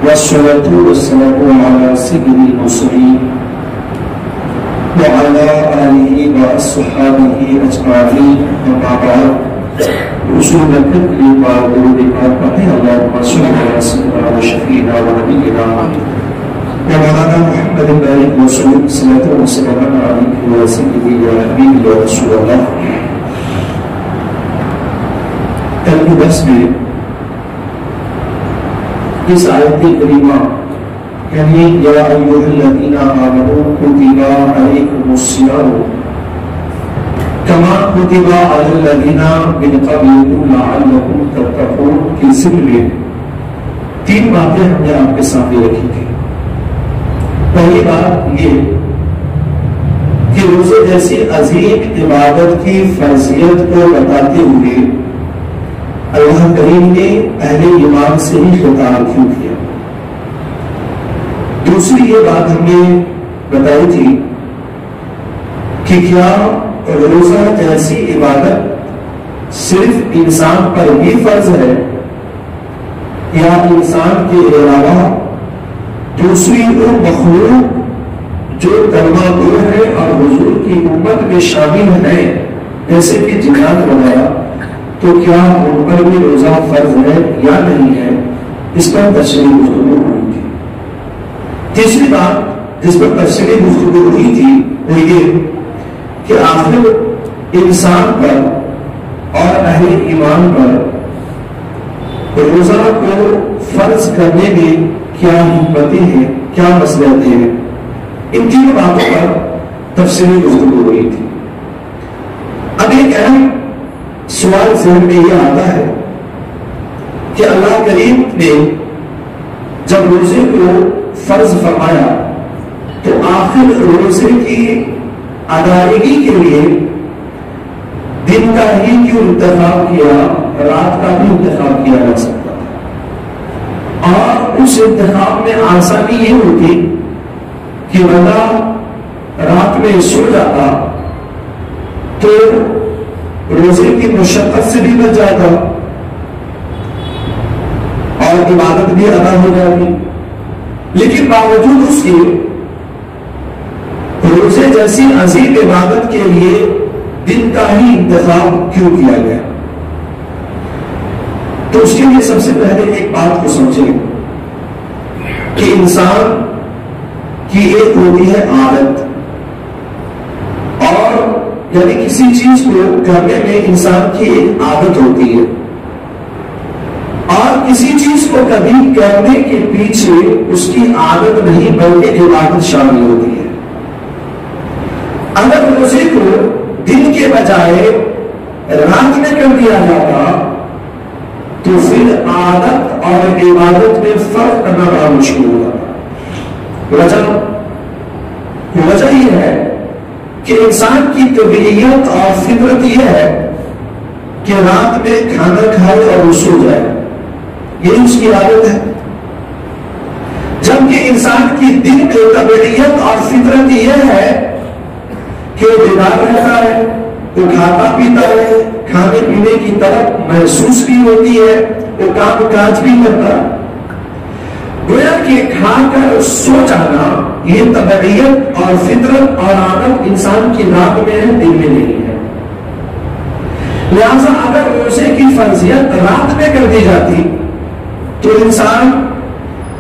والصلاة والسلام على سيد المرسلين وعلى آله وصحبه أجمعين أما بعد رسول الكتب وورود الأربعين اللهم صل على سيدنا وشفينا ونبينا ومولانا محمد بارك وسلم صلاة وسلام عليك يا سيدي يا حبيبي يا رسول الله. کل کے درس میں اس آیت کریمہ یعنی یا ایھا الذین آمنوا کتب علیکم الصیام کما کتب علی الذین من قبلکم لعلکم تتقون کے ذکر میں تین باتیں ہم نے آپ کے سامنے رکھی تھی. پہلی بات یہ کہ روزے جیسی عظیم عبادت کی فرضیت کو بتاتے ہوئے اللہ کریم نے اہل ایمان سے ہی خطاب کیوں کیا. دوسری یہ بات ہم نے بتائی تھی کہ کیا روزہ جیسی عبادت صرف انسان پر ہی فرض ہے یا انسان کے علاوہ دوسری وہ مخلوق جو کلمہ گو ہے اور حضور کی امت میں شامل ہیں جیسے کہ جنات وغیرہ تو کیا ان پر بھی روزہ فرض ہے یا نہیں ہے, اس پر تفصیلی گفتگو ہوئی تھی. تیسری بات جس پر تفصیلی گفتگو ہوئی تھی وہ یہ کہ آخر انسان پر اور اہل ایمان پر روزہ کو فرض کرنے میں کیا حکمتیں ہیں, کیا مصلحتیں ہیں. ان تین باتوں پر تفصیلی گفتگو ہوئی تھی. اب ایک اہم سوال ذہن میں یہ آتا ہے کہ اللہ کریم نے جب روزے کو فرض فرمایا تو آخر روزے کی ادائیگی کے لیے دن کا ہی کیوں انتخاب کیا, رات کا بھی انتخاب کیا جا سکتا تھا. اور اس انتخاب میں آسانی یہ ہوتی کہ بندہ رات میں سو جاتا تو روزے کی مشقت سے بھی بچ جاتا اور عبادت بھی ادا ہو جاتی. لیکن باوجود اس کے روزے جیسی عظیم عبادت کے لیے دن کا ہی انتخاب کیوں کیا گیا؟ تو اس کے لیے سب سے پہلے ایک بات کو سمجھیں کہ انسان کی ایک ہوتی ہے عادت, اور یعنی کسی چیز کو کرنے میں انسان کی ایک عادت ہوتی ہے اور کسی چیز کو کبھی کرنے کے پیچھے اس کی عادت نہیں بلکہ عبادت شامل ہوتی ہے. اگر روزے کو دن کے بجائے رات میں کر دیا جاتا تو پھر عادت اور عبادت میں فرق کرنا بڑا مشکل ہوگا. وجہ یہ ہے کہ انسان کی طبیعت اور فطرت یہ ہے کہ رات میں کھانا کھائے اور سو جائے, یہی اس کی عادت ہے. جبکہ انسان کی دن میں طبیعت اور فطرت یہ ہے کہ وہ بیدار رہتا ہے, وہ کھاتا پیتا ہے, کھانے پینے کی طرف محسوس بھی ہوتی ہے, وہ کام کاج بھی کرتا ہے. گویا کہ کھا کر سو جانا یہ طبیعت اور فطرت اور عادت انسان کی رات میں ہے, دن میں نہیں ہے. لہذا اگر روزے کی فرضیت رات میں کر دی جاتی تو انسان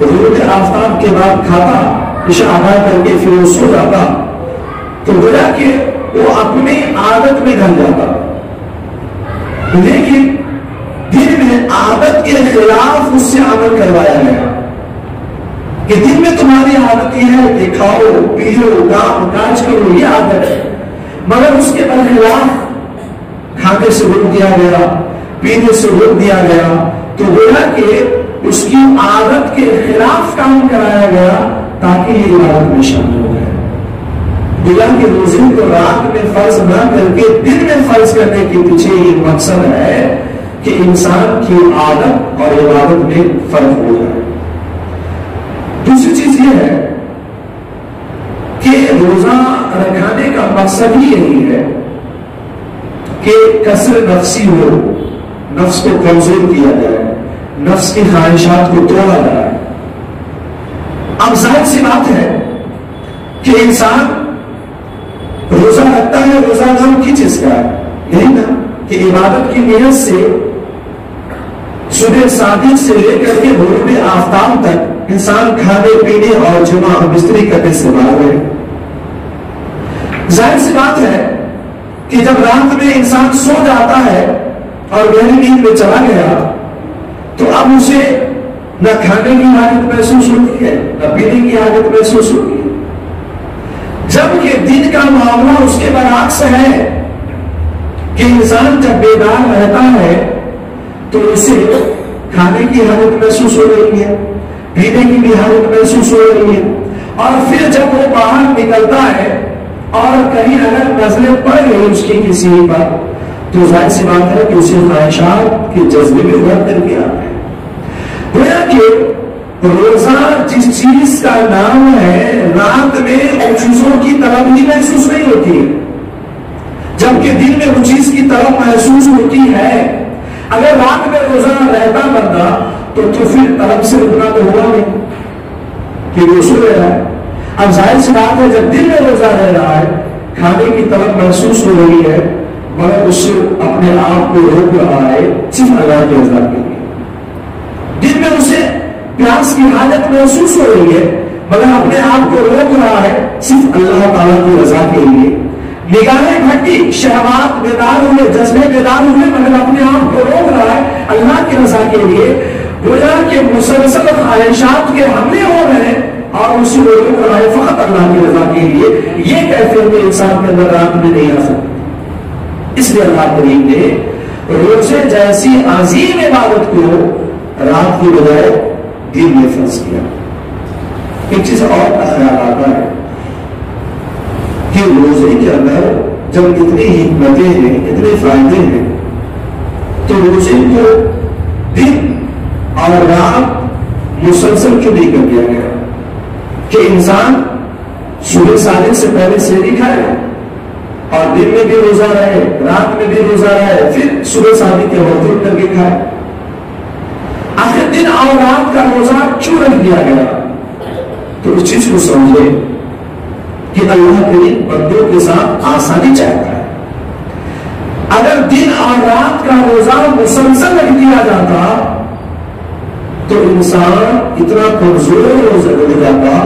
غروب آفتاب کے بعد کھاتا, عشاء ادا کر کے پھر وہ سو جاتا تو گویا کہ وہ اپنی عادت میں ڈھل جاتا. لیکن دن میں عادت کے خلاف اس سے عمل کروایا گیا کہ دن میں تمہاری عادت یہ ہے کہ کھاؤ پیو کام کاج کرو, یہ عادت ہے, مگر اس کے برخلاف کھانے سے روک دیا گیا, پینے سے روک دیا گیا تو گویا کہ اس کی عادت کے خلاف کام کرایا گیا تاکہ یہ عبادت میں شامل ہو گئے. گویا کہ روزے کو رات میں فرض نہ کر کے دن میں فرض کرنے کے پیچھے یہ مقصد ہے کہ انسان کی عادت اور عبادت میں فرق ہو جائے. دوسری چیز یہ ہے کہ روزہ رکھانے کا مقصد ہی یہی ہے کہ کسر نفسی ہو, نفس کو کمزور کیا جائے, نفس کی خواہشات کو توڑا جائے. اب ظاہر سی بات ہے کہ انسان روزہ رکھتا ہے، روزہ نام کی چیز کا ہے؟ یہی نا کہ عبادت کی نیت سے صبح صادق سے لے کر کے غروب آفتاب تک انسان کھانے پینے اور جمع بستری کرنے سے باہر ہے۔ ظاہر سی بات ہے کہ جب رات میں انسان سو جاتا ہے اور گہری نیند میں چلا گیا تو اب اسے نہ کھانے کی حالت محسوس ہوتی ہے نہ پینے کی حالت محسوس ہوتی ہے، جبکہ دن کا معاملہ اس کے برعکس ہے کہ انسان جب بیدار رہتا ہے تو اسے کھانے کی حالت محسوس ہو رہی ہے، پینے کی بھی حالت محسوس ہو رہی ہے، اور پھر جب وہ باہر نکلتا ہے اور کہیں اگر نظریں پڑ گئی اس کی کسی پر تو ظاہر سی بات ہے کہ اسے خواہشات کے جذبے میں ابھر کر کے آتے ہیں۔ گویا کہ روزہ جس چیز کا نام ہے رات میں ان چیزوں کی طلب ہی محسوس نہیں ہوتی ہے، جبکہ دن میں وہ چیز کی طلب محسوس ہوتی ہے۔ اگر رات میں روزہ رہتا بندہ تو پھر طلب سے رکنا تو ہوا نہیں کہ وہ سو رہا ہے۔ اب ظاہر سی بات ہے جب دن میں روزہ رہ رہا ہے کھانے کی طلب محسوس ہو رہی ہے مگر اس سے اپنے آپ کو روک رہا ہے صرف اللہ کی رضا کے لیے۔ دن میں اسے پیاس کی حالت محسوس ہو رہی ہے مگر اپنے آپ کو روک رہا ہے صرف اللہ تعالیٰ کی رضا کے لیے۔ نگاہیں بھٹی، شہوات بیدار ہوئے، جذبے بیدار ہوئے مگر اپنے آپ کو روک رہا ہے اللہ کی رضا کے لیے۔ گویا کہ مسلسل خواہشات کے حملے ہو رہے ہیں اور اسی کو روک رہا ہے فقط اللہ کی رضا کے لیے۔ یہ کیفیت انسان کے اندر رات میں نہیں آ سکتی، اس لیے اللہ کریم نے روزے جیسی عظیم عبادت کو رات کی بجائے دن میں فرض کیا۔ ایک چیز اور کا خیال آتا ہے کہ روزے کے اندر جب اتنی حکمتیں ہیں، اتنے فائدے ہیں، تو روزے کو دن اور رات مسلسل کیوں نہیں کر دیا گیا کہ انسان صبح صادق سے پہلے سحری کھائے اور دن میں بھی روزہ رہے، رات میں بھی روزہ رہے، پھر صبح صادق کے وقت اٹھ کر کے کھائے؟ آخر دن اور رات کا روزہ کیوں رکھ دیا گیا؟ تو اس چیز کو سمجھے کہ اللہ کریم بندوں کے ساتھ آسانی چاہتا ہے۔ اگر دن اور رات کا روزہ مسلسل رکھ دیا جاتا تو انسان اتنا کمزور روزہ ہو جاتا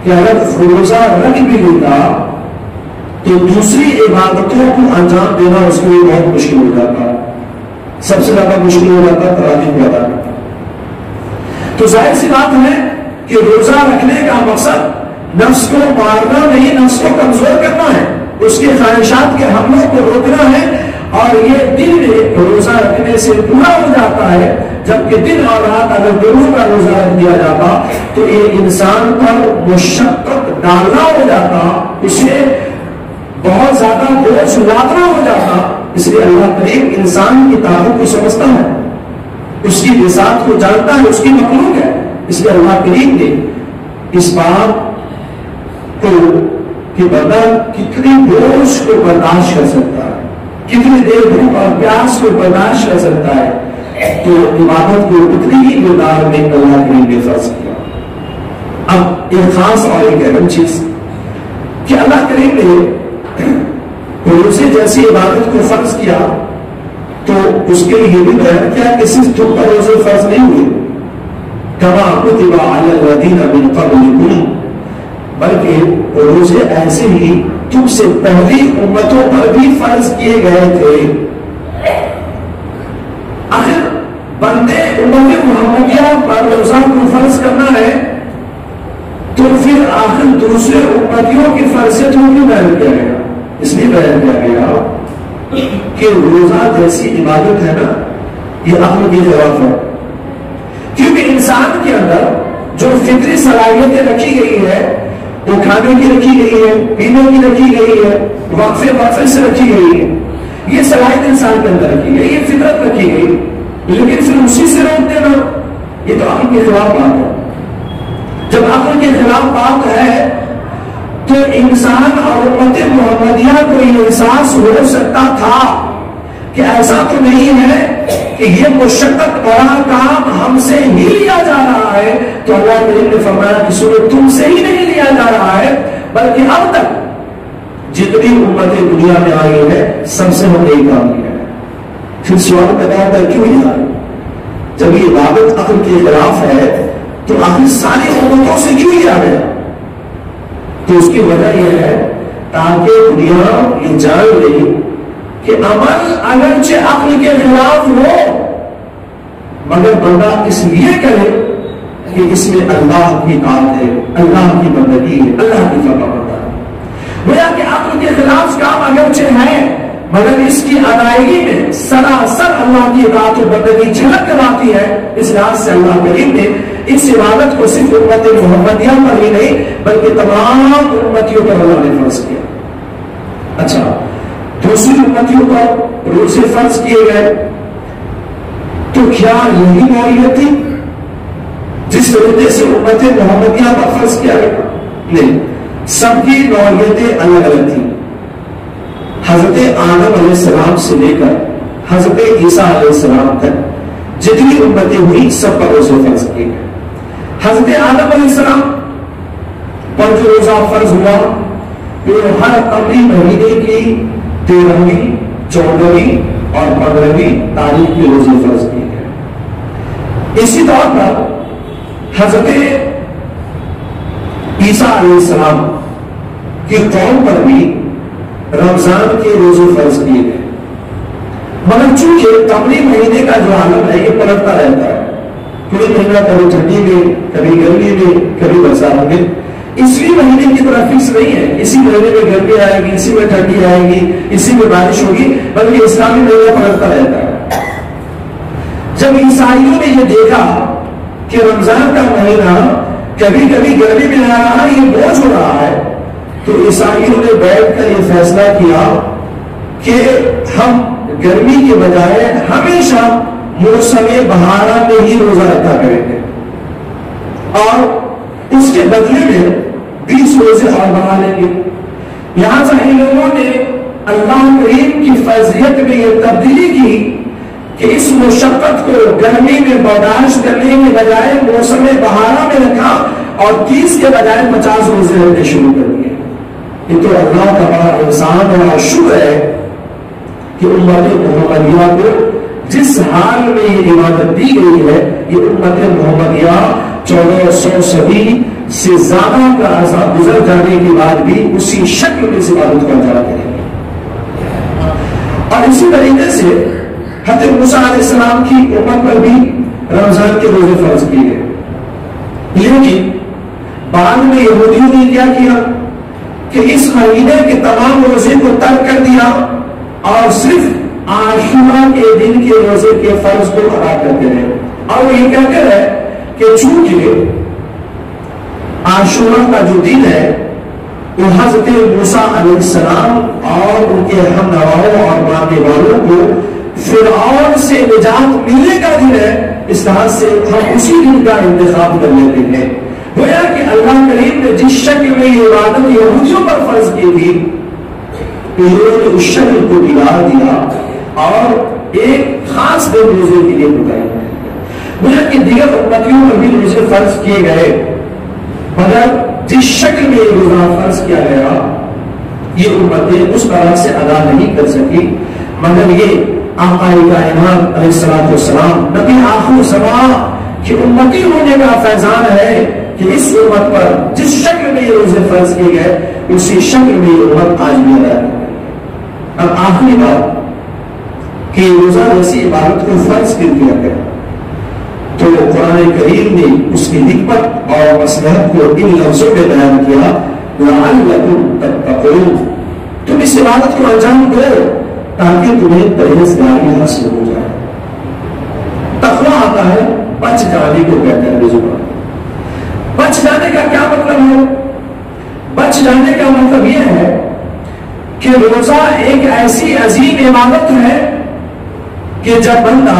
کہ اگر روزہ رکھ بھی لیتا تو دوسری عبادتوں کو انجام دینا اس کے لیے بہت مشکل ہو جاتا، سب سے زیادہ مشکل ہو جاتا تراویح کو ادا کرنا۔ تو ظاہر سی بات ہے کہ روزہ رکھنے کا مقصد نفس کو مارنا نہیں، نفس کو کمزور کرنا ہے، اس کے خواہشات کے حملوں کو روکنا ہے، اور یہ دن میں روزہ رکھنے سے پورا ہو جاتا ہے، جبکہ دن اور رات اگر دونوں کا روزہ رکھ دیا جاتا تو یہ انسان پر مشقت ڈالنا ہو جاتا، اسے بہت زیادہ بوجھ لادنا ہو جاتا۔ اس لیے اللہ کریم انسان کی طاقت کو سمجھتا ہے، اس کی ذات کو جانتا ہے، اس کی مخلوق ہے، اس لیے اللہ کریم نے اس بات کو کہ بندہ کتنی بوجھ کو برداشت کر سکتا ہے، کتنی دیر بھوک اور پیاس کو برداشت کر سکتا ہے، تو عبادت کو اتنی ہی مقدار میں اللہ کریم نے فرض کیا۔ اب ایک خاص اور ایک اہم چیز کہ اللہ کریم نے روزے جیسی عبادت کو فرض کیا تو اس کے لیے بھی بیان کیا کہ صرف تم پر روزے فرض نہیں ہوئے کما کتب علی الذین من قبلکم، بلکہ روزے ایسے ہی تم سے پہلی امتوں پر بھی فرض کیے گئے تھے۔ آخر بندے امت محمدیہ پر روزہ کو فرض کرنا ہے تو پھر آخر دوسرے امتیوں کی فرضیت کو کیوں بیان کیا گیا؟ اس لیے بیان کیا گیا کہ روزہ جیسی عبادت ہے نا، یہ عقل کی خلاف ہے، کیونکہ انسان کے اندر جو فطری صلاحیتیں رکھی گئی ہے وہ کھانے کی رکھی گئی ہے، پینے کی رکھی گئی ہے، وقفے سے رکھی گئی ہے، یہ صلاحیت انسان کے اندر رکھی گئی، یہ فطرت رکھی گئی، لیکن پھر اسی سے روک دینا یہ تو عقل کے خلاف بات ہے۔ جب عقل کے خلاف بات ہے تو انسان اور امت محمدیہ کو یہ احساس ہو سکتا تھا کہ ایسا تو نہیں ہے کہ یہ مشقت بڑا کام ہم سے ہی لیا جا رہا ہے، تو اللہ کریم نے فرمایا کہ سنو تم سے ہی نہیں لیا جا رہا ہے، بلکہ اب تک جتنی امتیں دنیا میں آئی ہے سب سے ہم یہی کام کیا ہے۔ پھر سوال پیدا ہوتا ہے کیوں یار، جب یہ عبادت عقل کے خلاف ہے تو آخر ساری امتوں سے کیوں لیا گیا؟ تو اس کی وجہ یہ ہے تاکہ دنیا یہ جان لے کہ عمل اگرچہ عقل کے خلاف ہو مگر بندہ اس لیے کرے کہ اس میں اللہ کی اطاعت ہے، اللہ کی بندگی ہے، اللہ کی فرما برداری ہے۔ گویا کہ عقل کے خلاف کام اگرچہ ہے مگر اس کی ادائیگی میں سراسر اللہ کی اطاعت و بندگی جھلک کر آتی ہے۔ اس لحاظ سے اللہ کریم نے اس عبادت کو صرف امت محمدیہ پر ہی نہیں بلکہ تمام امتیوں پر اللہ نے فرض کیا۔ اچھا، دوسری امتیوں پر روزے فرض کیے گئے تو کیا یہی نوعیت تھی جس طریقے سے امت محمدیہ پر فرض کیا گیا؟ نہیں، سب کی نوعیتیں الگ الگ تھیں۔ حضرت آدم علیہ السلام سے لے کر حضرت عیسیٰ علیہ السلام تک جتنی امتیں ہوئی سب پر روزے فرض کیے گئے۔ حضرت آدم علیہ السلام پر جو روزہ فرض ہوا وہ ہر قمری مہینے کی 13ویں، 14ویں اور 15ویں تاریخ کے روزے فرض کیے گئے۔ اسی طور پر حضرت عیسیٰ علیہ السلام کی قوم پر بھی رمضان کے روزے فرض کیے گئے، مگر چونکہ قمری مہینے کا جو عالم ہے یہ پلٹتا رہتا ہے، کوئی مہینہ کبھی ٹھنڈی میں، کبھی گرمی میں، کبھی برسات میں، اسی مہینے کی طرح فکس نہیں ہے اسی مہینے میں گرمی آئے گی، اسی میں ٹھنڈی آئے گی، اسی میں بارش ہوگی، بلکہ اسلامی مہینہ پلٹتا رہتا ہے۔ جب عیسائیوں نے یہ دیکھا کہ رمضان کا مہینہ کبھی کبھی گرمی میں آ رہا ہے، یہ بوجھ ہو رہا ہے، تو عیسائیوں نے بیٹھ کر یہ فیصلہ کیا کہ ہم گرمی کے بجائے ہمیشہ موسم بہارا میں ہی روزہ رکھا کریں گے، اور اس کے بدلے میں 20 روزے اور بڑھا لیں گے۔ یہاں سے ان لوگوں نے اللہ کریم کی فضیلت میں یہ تبدیلی کی کہ اس مشقت کو گرمی میں برداشت کرنے کے بجائے موسم بہارا میں رکھا اور 30 کے بجائے 50 روزے رکھنے شروع کر دیے۔ یہ تو اللہ کا بڑا احسان اور شکر ہے کہ امت محمدیہ کو جس حال میں یہ عبادت دی گئی ہے، یہ امت محمدیہ 1400 صدی سے زیادہ کا عرصہ گزر جانے کے بعد بھی اسی شکل میں اس عبادت کو ادا کرے گی۔ اور اسی طریقے سے حضرت موسیٰ علیہ السلام کی امت پر بھی رمضان کے روزے فرض کیے گئے، لیکن بعد میں یہودیوں نے کیا کیا کہ اس مہینے کے تمام روزے کو ترک کر دیا اور صرف عاشورہ کے دن کے روزے کے فرض کو ادا کرتے رہے، اور وہ یہ کہتے ہیں کہ چونکہ عاشورہ کا جو دن ہے وہ حضرت موسیٰ علیہ السلام اور ان کے ہم نواؤں اور ماننے والوں کو فرعون سے نجات ملنے کا دن ہے، اس طرح سے ہم اسی دن کا انتخاب کر لیتے ہیں۔ گویا کہ اللہ کریم نے جس شکل میں یہ عبادت یہودیوں پر فرض کی تھی، انہوں نے اس شکل کو بگاڑ دیا اور ایک خاص دن روزے کے لیے بتائی۔ گویا کہ دیگر امتیوں پر بھی روزے فرض کیے گئے، مگر جس شکل میں یہ روزہ فرض کیا گیا یہ امتیں اس طرح سے ادا نہیں کر سکی، مگر یہ آقا کائنات علیہ السلام نبی آخر زمان کی امتی ہونے کا فیضان ہے کہ اس امت پر جس شکل میں یہ روزے فرض کیے گئے اسی شکل میں یہ امت آج بھی ادا کرے۔ اب آخری بات کہ روزہ جیسی عبادت کو فرض کر دیا گیا تو قرآن کریم نے اس کی حکمت اور مصلحت کو ان لفظوں میں بیان کیا، لعلکم تتقون، تم اس عبادت کو انجام دو تاکہ تمہیں پرہیزگاری حاصل ہو جائے۔ تقویٰ آتا ہے بچ جانے کو کہتے ہیں زبان۔ بچ جانے کا کیا مطلب ہے؟ بچ جانے کا مطلب یہ ہے کہ روزہ ایک ایسی عظیم عبادت ہے کہ جب بندہ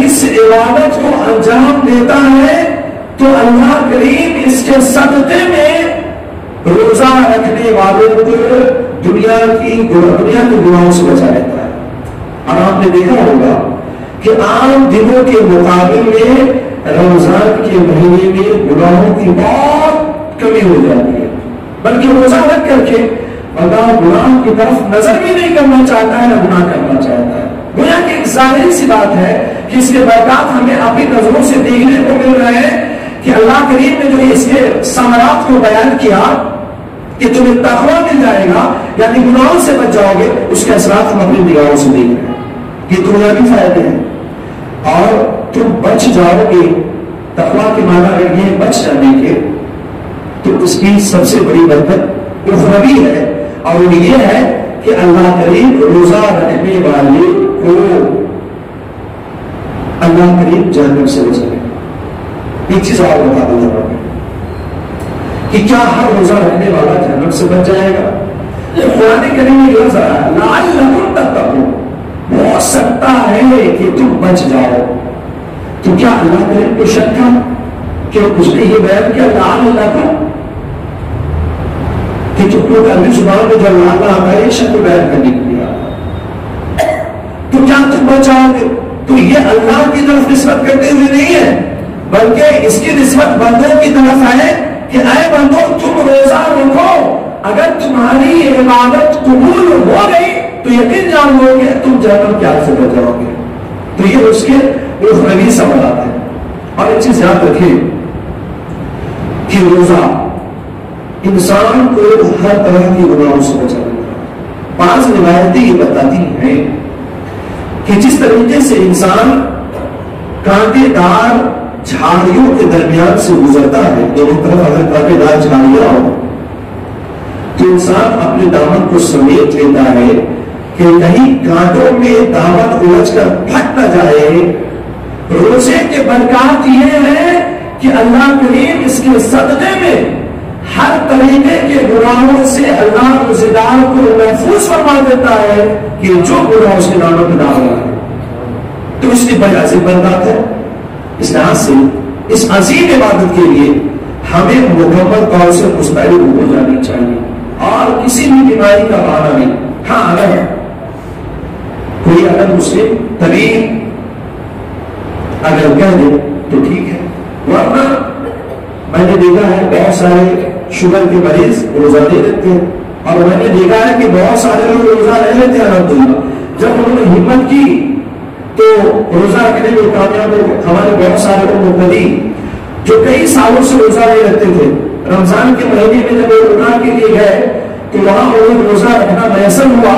اس عبادت کو انجام دیتا ہے تو اللہ کریم اس کے صدقے میں روزہ رکھنے والوں کو دنیا کے گناہوں سے بچا لیتا ہے۔ اور آپ نے دیکھا ہوگا کہ عام دنوں کے مقابلے میں رمضان کے مہینے میں گناہوں کی بہت کمی ہو جاتی ہے، بلکہ روزہ رکھ کر کے بندہ گناہ کی طرف نظر بھی نہیں کرنا چاہتا ہے، نہ گناہ کرنا چاہتا ہے۔ گویا کہ ایک ظاہری سی بات ہے کہ اس کے برکات ہمیں اپنی نظروں سے دیکھنے کو مل رہے ہیں کہ اللہ کریم نے جو اس کے ثمرات کو بیان کیا کہ تمہیں تقویٰ مل جائے گا، یعنی گناہوں سے بچ جاؤ گے، اس کے اثرات ہم اپنی نگاہوں سے دیکھ رہے ہیں کہ دنیاوی فائدے ہیں اور تم بچ جاؤ گے۔ تقویٰ کے معنی اگر یہ بچ جانے کے تو اس کی سب سے بڑی برکت اخروی ہے، اور وہ یہ ہے کہ اللہ کریم روزہ رکھنے والے کو اللہ کریم جہنم سے بچائے۔ ایک چیز اور بتا دوں کہ کیا ہر روزہ رکھنے والا جہنم سے بچ جائے گا؟ قرآن کریم میں لفظ آیا لعلکم تتقون، ہو سکتا ہے کہ تم بچ جاؤ۔ تو کیا اللہ کریم کو شک تھا کہ اس نے یہ بیان کیا لعلکم کہ تم کو عربی زبان میں جب اللہ آتا ہے شک کو بیان کرنے کے لیے آتا ہے، تو کیا تم بچ جاؤ گے؟ تو یہ اللہ کی طرف نسبت کرتے ہوئے نہیں ہے، بلکہ اس کی نسبت بندوں کی طرف ہے کہ اے بندوں تم روزہ رکھو، اگر تمہاری عبادت قبول ہو گئی تو یقین جان لو کہ تم جہنم کی آگ سے بچ جاؤ گے۔ تو یہ اس کے اخروی سوالات ہیں۔ اور ایک چیز یاد رکھیں کہ روزہ انسان کو ہر طرح کی گناہوں سے بچاتا ہے۔ بعض روایتیں یہ بتاتی ہیں کہ جس طریقے سے انسان کانٹے دار جھاڑیوں کے درمیان سے گزرتا ہے، دونوں طرف اگر کانٹے دار جھاڑیاں ہو تو انسان اپنے دامن کو سمیٹ لیتا ہے کہ کہیں کانٹوں میں دامن الجھ کر پھٹ نہ جائے۔ روزے کے برکات یہ ہے کہ اللہ کریم اس کے صدقے میں ہر طریقے کے گناہوں سے اللہ روزےدار کو محفوظ فرما دیتا ہے کہ جو گناہ اس کے دامن میں داخل ہے۔ تو اس کی بڑی عظیم برکات ہے۔ اس لحاظ سے اس عظیم عبادت کے لیے ہمیں مکمل طور سے مستعد ہو جانی چاہیے اور کسی بھی بیماری کا بہانہ نہیں۔ ہاں اگر کوئی اگر مسلم طبیب اگر کہہ دے تو ٹھیک ہے، ورنہ میں نے دیکھا ہے بہت سارے شوگر کے مریض روزہ دے دیتے ہیں، اور میں نے دیکھا ہے کہ بہت سارے لوگ روزہ رہ لیتے ہیں الحمدللہ۔ جب انہوں نے ہمت کی تو روزہ رکھنے میں کامیاب ہو۔ ہمارے بہت سارے لوگ مبتدی جو کئی سالوں سے روزہ نہیں رکھتے تھے، رمضان کے مہینے میں جب وہ عمرہ کے لیے گئے تو وہاں انہیں روزہ رکھنا میسر ہوا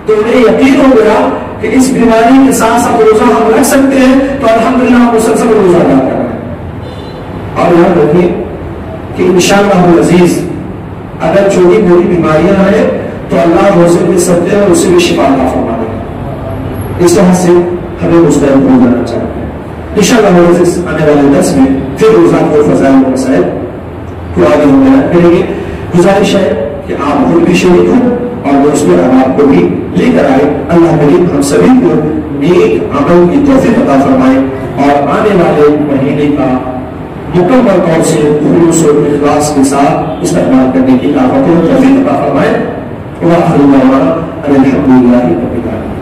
تو انہیں یقین ہو گیا کہ اس بیماری کے ساتھ ساتھ روزہ ہم رکھ سکتے ہیں، تو الحمدللہ ہم مسلسل روزہ ادا کر رہے ہیں۔ اور یاد رکھیے کہ انشاءاللہ العزیز اگر چھوٹی موٹی بیماریاں ہیں تو اللہ روزے کے صدقے اور اسے بھی شفا عطا فرما دے گا۔ اس وجہ سے ہمیں مستعد ہو جانا چاہیے۔ انشاءاللہ العزیز آنے والے درس میں پھر روزہ کو فضائل و مسائل کو آگے ہم بیان کریں گے۔ گزارش ہے کہ آپ خود بھی شریک ہوں اور دوستوں آپ کو بھی لے کر آئے۔ اللہ کریم ہم سبھی کو نیک عمل کی توفیق عطا فرمائے اور آنے والے مہینے کا مکمل طور سے خلوص و اخلاص کے ساتھ استعمال کرنے کی توفیق عطا فرمائے۔ وآخر دعوانا ان الحمد للہ رب العالمین۔